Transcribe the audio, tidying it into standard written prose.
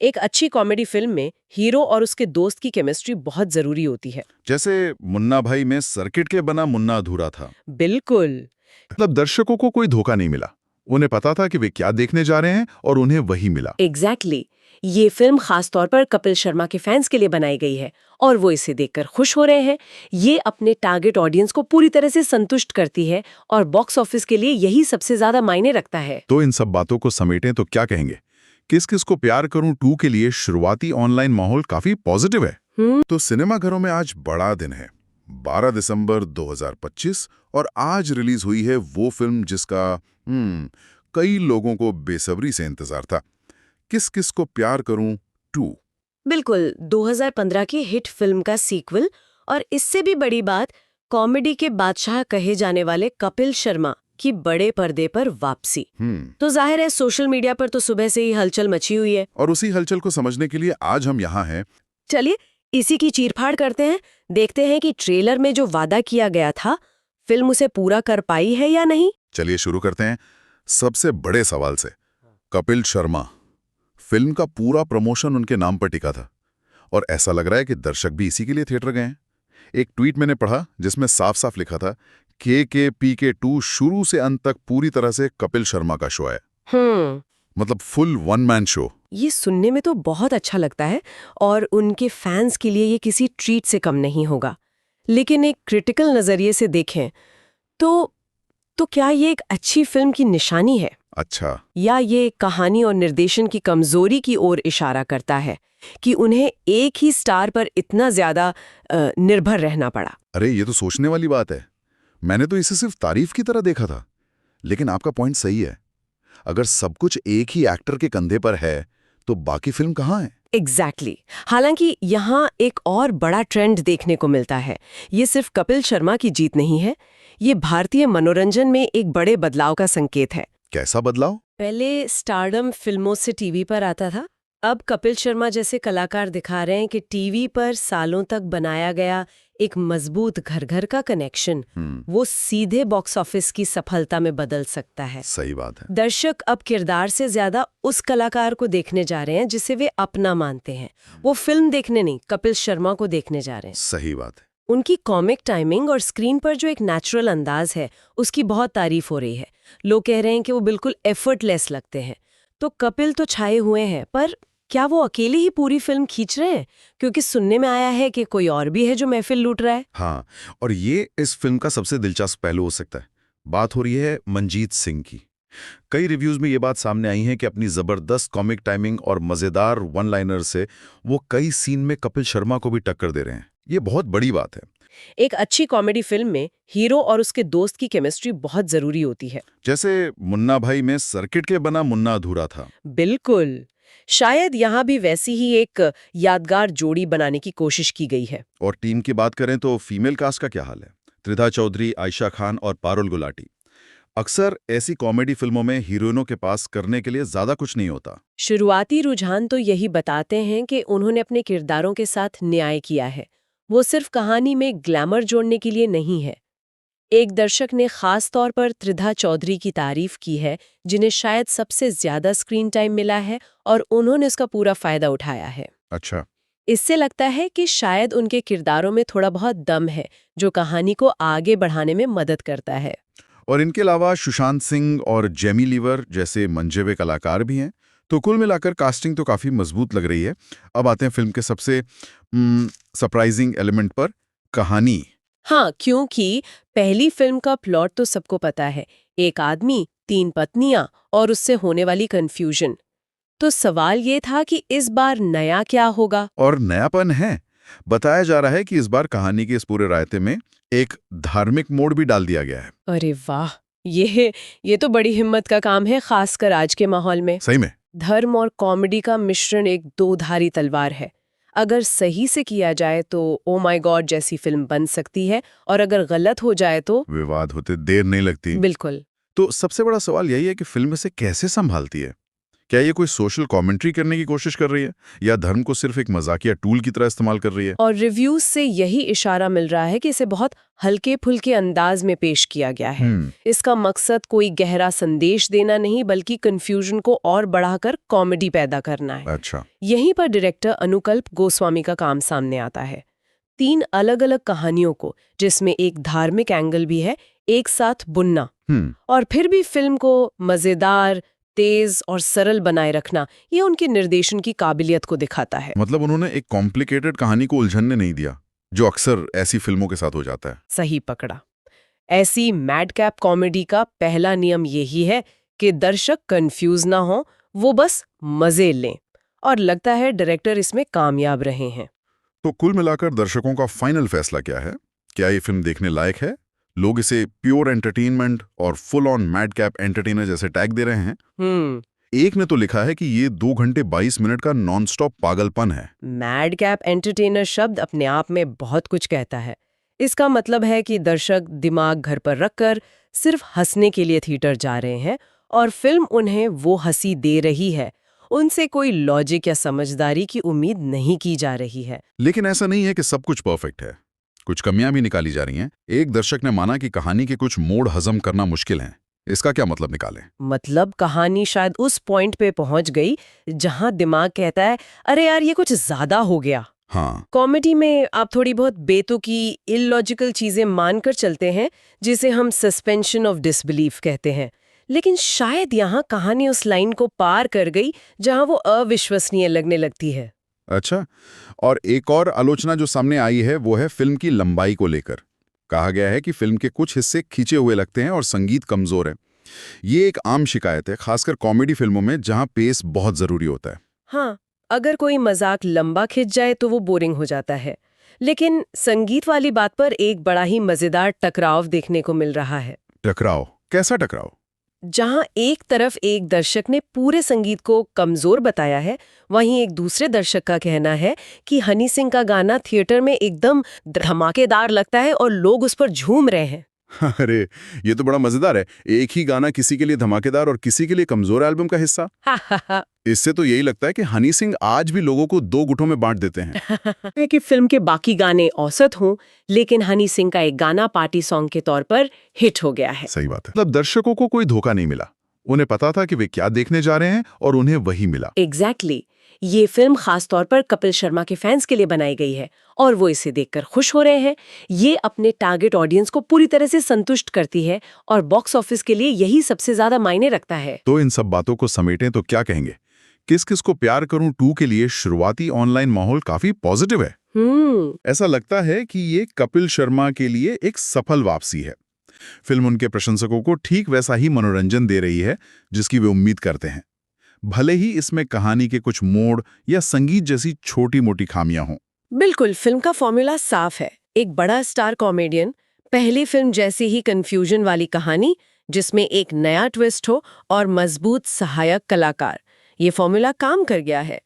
एक अच्छी comedy film में हीरो और उसके दोस्त की केमिस्ट्री बहुत जरूरी होती है। जैसे मुन्ना भाई में सर्किट के बना मुन्ना अधूरा था। बिल्कुल। मतलब दर्शकों को कोई धोखा नहीं मिला, उन्हें पता था कि वे क्या देखने जा रहे हैं और उन्हें वही मिला। एग्जैक्टली ये फिल्म खास तौर पर कपिल शर्मा के फैंस के लिए बनाई गई है और वो इसे देखकर खुश हो रहे हैं। ये अपने टारगेट ऑडियंस को पूरी तरह से संतुष्ट करती है और बॉक्स ऑफिस के लिए यही सबसे ज्यादा मायने रखता है। तो इन सब बातों को समेटें तो क्या कहेंगे? किस किस को प्यार करूं 2 के लिए शुरुआती ऑनलाइन माहौल काफी पॉजिटिव है। तो सिनेमाघरों में आज बड़ा दिन है, 12 दिसंबर 2025, और आज रिलीज हुई है वो फिल्म जिसका कई लोगों को बेसब्री से इंतजार था। किस किस को प्यार करूं 2। बिल्कुल 2015 की हिट फिल्म का सीक्वल, और इससे भी बड़ी बात, कॉमेडी के बादशाह कहे जाने वाले कपिल शर्मा की बड़े पर्दे पर वापसी। तो जाहिर है सोशल मीडिया पर तो सुबह से ही हलचल मची हुई है। और उसी हलचल को समझने के लिए आज हम यहाँ हैं। चलिए इसी की चीरफाड़ करते हैं, देखते हैं कि ट्रेलर में जो वादा किया गया था फिल्म उसे पूरा कर पाई है या नहीं। चलिए शुरू करते हैं सबसे बड़े सवाल से। कपिल शर्मा, फिल्म का पूरा प्रमोशन उनके नाम पर टिका था और ऐसा लग रहा है कि दर्शक भी इसी के लिए थिएटर गए हैं। एक ट्वीट मैंने पढ़ा जिसमें साफ साफ लिखा था KKPK2 शुरू से अंत तक पूरी तरह से कपिल शर्मा का शो है। मतलब फुल वन मैन शो। ये सुनने में तो बहुत अच्छा लगता है और उनके फैंस के लिए ये किसी ट्रीट से कम नहीं होगा। लेकिन एक क्रिटिकल नजरिए से देखें तो क्या ये एक अच्छी फिल्म की निशानी है? अच्छा। या ये कहानी और निर्देशन की कमजोरी की ओर इशारा करता है कि उन्हें एक ही स्टार पर इतना ज्यादा निर्भर रहना पड़ा? अरे ये तो सोचने वाली बात है। मैंने तो इसे सिर्फ तारीफ की तरह देखा था, लेकिन आपका पॉइंट सही है। अगर सब कुछ एक ही एक्टर के कंधे पर है तो बाकी फिल्म कहाँ है? एग्जैक्टली। हालांकि यहाँ एक और बड़ा ट्रेंड देखने को मिलता है। ये सिर्फ कपिल शर्मा की जीत नहीं है, ये भारतीय मनोरंजन में एक बड़े बदलाव का संकेत है। कैसा बदलाव? पहले स्टारडम फिल्मों से टीवी पर आता था, अब कपिल शर्मा जैसे कलाकार दिखा रहे हैं कि टीवी पर सालों तक बनाया गया एक मजबूत घर घर का कनेक्शन वो सीधे बॉक्स ऑफिस की सफलता में बदल सकता है। सही बात है। दर्शक अब किरदार से ज्यादा उस कलाकार को देखने जा रहे हैं जिसे वे अपना मानते हैं। वो फिल्म देखने नहीं, कपिल शर्मा को देखने जा रहे हैं। सही बात है। उनकी कॉमिक टाइमिंग और स्क्रीन पर जो एक नेचुरल अंदाज है उसकी बहुत तारीफ हो रही है। लोग कह रहे हैं कि वो बिल्कुल एफर्टलेस लगते हैं। तो कपिल तो छाए हुए हैं, पर क्या वो अकेले ही पूरी फिल्म खींच रहे हैं? क्योंकि सुनने में आया है कि कोई और भी है जो महफिल लूट रहा है। हाँ, और ये इस फिल्म का सबसे दिलचस्प पहलू हो सकता है। बात हो रही है मंजीत सिंह की। कई रिव्यूज में ये बात सामने आई है कि अपनी जबरदस्त कॉमिक टाइमिंग और मजेदार वन लाइनर से वो कई सीन में कपिल शर्मा को भी टक्कर दे रहे हैं। ये बहुत बड़ी बात है। एक अच्छी कॉमेडी फिल्म में हीरो और उसके दोस्त की केमिस्ट्री बहुत जरूरी होती है। जैसे मुन्ना भाई में सर्किट के बना मुन्ना अधूरा था। बिल्कुल। शायद यहाँ भी वैसी ही एक यादगार जोड़ी बनाने की कोशिश की गई है। और टीम की बात करें तो फीमेल कास्ट का क्या हाल है? त्रिधा चौधरी, आयशा खान और पारुल गुलाटी। अक्सर ऐसी कॉमेडी फिल्मों में हीरोइनों के पास करने के लिए ज्यादा कुछ नहीं होता। शुरुआती रुझान तो यही बताते हैं कि उन्होंने अपने किरदारों के साथ न्याय किया है। वो सिर्फ कहानी में ग्लैमर जोड़ने के लिए नहीं है। एक दर्शक ने खास तौर पर त्रिधा चौधरी की तारीफ की है, जिन्हें शायद सबसे ज्यादा स्क्रीन टाइम मिला है और उन्होंने उसका पूरा फायदा उठाया है। अच्छा। इससे लगता है कि शायद उनके किरदारों में थोड़ा बहुत दम है जो कहानी को आगे बढ़ाने में मदद करता है। और इनके अलावा सुशांत सिंह और जेमी लीवर जैसे मंजे हुए कलाकार भी हैं। तो कुल मिलाकर कास्टिंग तो काफी मजबूत लग रही है। अब आते हैं फिल्म के सबसे सरप्राइजिंग एलिमेंट पर, कहानी। हाँ, क्योंकि पहली फिल्म का प्लॉट तो सबको पता है, एक आदमी, 3 पत्नियां और उससे होने वाली कंफ्यूजन। तो सवाल ये था कि इस बार नया क्या होगा? और नयापन है। बताया जा रहा है कि इस बार कहानी के इस पूरे रायते में एक धार्मिक मोड़ भी डाल दिया गया है। अरे वाह, ये तो बड़ी हिम्मत का काम है, खासकर आज के माहौल में। सही में। धर्म और कॉमेडी का मिश्रण एक दो-धारी तलवार है। अगर सही से किया जाए तो ओ माय गॉड जैसी फिल्म बन सकती है, और अगर गलत हो जाए तो विवाद होते देर नहीं लगती। बिल्कुल। तो सबसे बड़ा सवाल यही है कि फिल्म इसे कैसे संभालती है। क्या ये कोई सोशल कमेंट्री करने की कोशिश कर रही है या धर्म को सिर्फ एक मजाकिया टूल की तरह इस्तेमाल कर रही है? और रिव्यूज से यही इशारा मिल रहा है कि इसे बहुत हल्के फुल्के अंदाज में पेश किया गया है। इसका मकसद कोई गहरा संदेश देना नहीं, बल्कि कंफ्यूजन को और बढ़ाकर कॉमेडी पैदा करना है। अच्छा। यहीं पर डायरेक्टर अनुकल्प गोस्वामी का काम सामने आता है। 3 अलग-अलग कहानियों को, जिसमें एक धार्मिक एंगल भी है, एक साथ बुनना और फिर भी फिल्म को मजेदार, तेज और सरल बनाए रखना, ये उनके निर्देशन की काबिलियत को दिखाता है। मतलब उन्होंने एक कॉम्प्लिकेटेड कहानी को उलझनने नहीं दिया, जो अक्सर ऐसी फिल्मों के साथ हो जाता है। सही पकड़ा। ऐसी मैडकैप कॉमेडी का पहला नियम यही है कि दर्शक कंफ्यूज ना हो, वो बस मजे लें। और लगता है डायरेक्टर इसमें कामयाब रहे हैं। तो कुल मिलाकर दर्शकों का फाइनल फैसला क्या है? क्या ये फिल्म देखने लायक है? लोग इसे प्योर एंटरटेनमेंट और फुल ऑन मैडकैप एंटरटेनर जैसे टैग दे रहे हैं। एक ने तो लिखा है कि ये 2 घंटे 22 मिनट का नॉनस्टॉप पागलपन है। मैडकैप एंटरटेनर शब्द अपने आप में बहुत कुछ कहता है। इसका मतलब है कि दर्शक दिमाग घर पर रखकर सिर्फ हंसने के लिए थिएटर जा रहे हैं और फिल्म उन्हें वो हंसी दे रही है। उनसे कोई लॉजिक या समझदारी की उम्मीद नहीं की जा रही है। लेकिन ऐसा नहीं है कि सब कुछ परफेक्ट है, कुछ कमियां भी निकाली जा रही हैं। एक दर्शक ने माना कि कहानी के कुछ मोड़ हजम करना मुश्किल है। इसका क्या मतलब निकालें? मतलब कहानी शायद उस पॉइंट पे पहुंच गई जहां दिमाग कहता है, अरे यार ये कुछ ज्यादा हो गया। हाँ। कॉमेडी में आप थोड़ी बहुत बेतुकी इलॉजिकल चीजें मानकर चलते हैं, जिसे हम सस्पेंशन ऑफ डिसबिलीफ कहते हैं। लेकिन शायद यहाँ कहानी उस लाइन को पार कर गई जहां वो अविश्वसनीय लगने लगती है। अच्छा। और एक और आलोचना जो सामने आई है वो है फिल्म की लंबाई को लेकर। कहा गया है कि फिल्म के कुछ हिस्से खींचे हुए लगते हैं और संगीत कमजोर है। ये एक आम शिकायत है, खासकर कॉमेडी फिल्मों में जहां पेस बहुत जरूरी होता है। हाँ, अगर कोई मजाक लंबा खिंच जाए तो वो बोरिंग हो जाता है। लेकिन संगीत वाली बात पर एक बड़ा ही मजेदार टकराव देखने को मिल रहा है। टकराव? कैसा टकराव? जहां एक तरफ एक दर्शक ने पूरे संगीत को कमजोर बताया है, वहीं एक दूसरे दर्शक का कहना है कि हनी सिंह का गाना थिएटर में एकदम धमाकेदार लगता है और लोग उस पर झूम रहे हैं। अरे, ये तो बड़ा मजेदार है। एक ही गाना किसी के लिए धमाकेदार और किसी के लिए कमजोर एल्बम का हिस्सा। इससे तो यही लगता है कि हनी सिंह आज भी लोगों को 2 गुटों में बांट देते हैं। कि फिल्म के बाकी गाने औसत हों, लेकिन हनी सिंह का एक गाना पार्टी सॉन्ग के तौर पर हिट हो गया है। सही बात है। मतलब दर्शकों को कोई धोखा नहीं मिला। उन्हें पता था कि वे क्या देखने जा रहे हैं और उन्हें वही मिला। एग्जैक्टली। ये फिल्म खास तौर पर कपिल शर्मा के फैंस के लिए बनाई गई है और वो इसे देखकर खुश हो रहे हैं। ये अपने टारगेट ऑडियंस को पूरी तरह से संतुष्ट करती है और बॉक्स ऑफिस के लिए यही सबसे ज्यादा मायने रखता है। तो इन सब बातों को समेटें तो क्या कहेंगे? किस किस को प्यार करूं 2 के लिए शुरुआती ऑनलाइन माहौल काफी पॉजिटिव है। ऐसा लगता है कि ये कपिल शर्मा के लिए एक सफल वापसी है। फिल्म उनके प्रशंसकों को ठीक वैसा ही मनोरंजन दे रही है जिसकी वे उम्मीद करते हैं, भले ही इसमें कहानी के कुछ मोड़ या संगीत जैसी छोटी मोटी खामियां हों। बिल्कुल, फिल्म का फॉर्मूला साफ है। एक बड़ा स्टार कॉमेडियन, पहली फिल्म जैसी ही कंफ्यूजन वाली कहानी जिसमें एक नया ट्विस्ट हो और मजबूत सहायक कलाकार। ये फॉर्मूला काम कर गया है।